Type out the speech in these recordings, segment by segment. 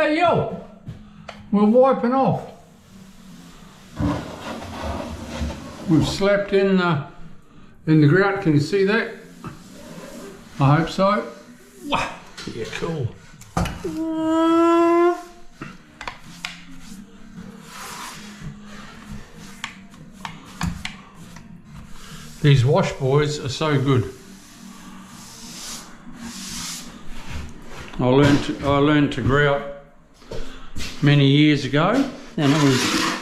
Hey yo, we're wiping off. We've slept in the grout. Can you see that? I hope so. Wow. Yeah, cool. These wash boys are so good. I learned to grout many years ago, and it was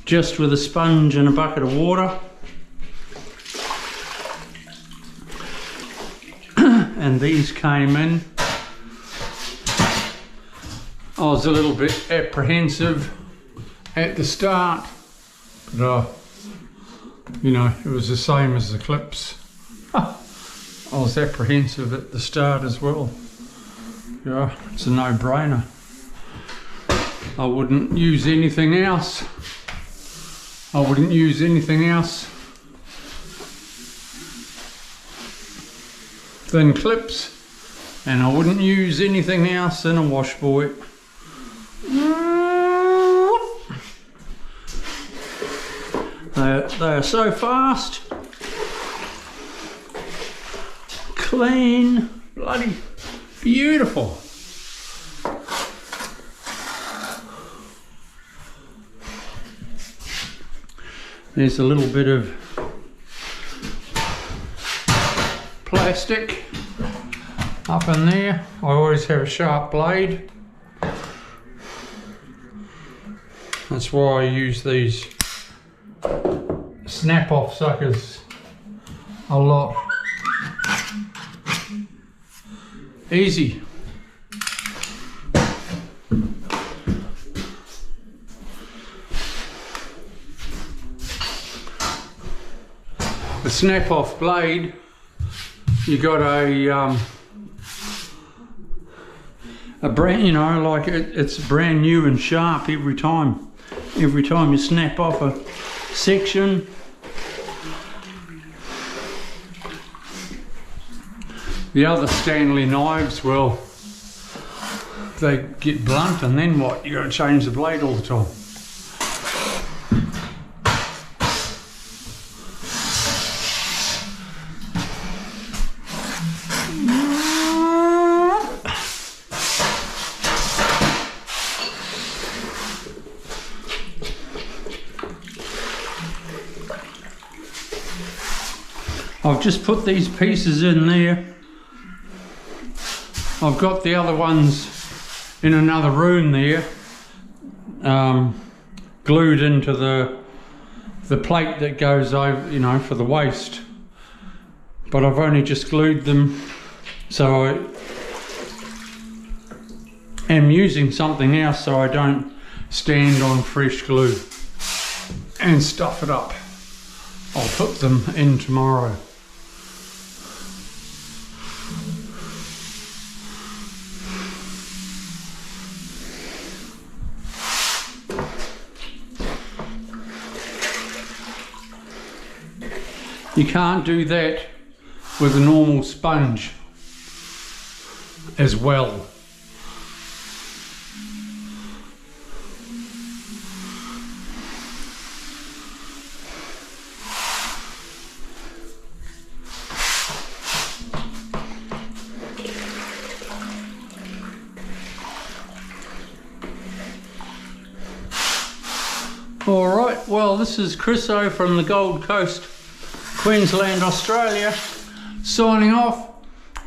just with a sponge and a bucket of water. And these came in. I was a little bit apprehensive at the start, but you know, it was the same as the clips. I was apprehensive at the start as well. Yeah, it's a no-brainer. I wouldn't use anything else. I wouldn't use anything else than clips, and I wouldn't use anything else than a Washboy. They are so fast, clean, bloody beautiful. There's a little bit of plastic up in there. I always have a sharp blade. That's why I use these snap-off suckers a lot. Easy. The snap-off blade, you got a brand, you know, like it's brand new and sharp every time. Every time you snap off a section. The other Stanley knives, well, they get blunt, and then what? You got to change the blade all the time. I've just put these pieces in there. I've got the other ones in another room there, glued into the plate that goes over, you know, for the waste. But I've only just glued them, so I am using something else so I don't stand on fresh glue and stuff it up. I'll put them in tomorrow. You can't do that with a normal sponge as well. All right, well, this is Chriso from the Gold Coast, Queensland, Australia, signing off.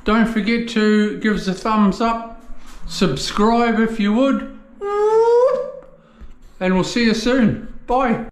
Don't forget to give us a thumbs up, subscribe if you would, and we'll see you soon. Bye.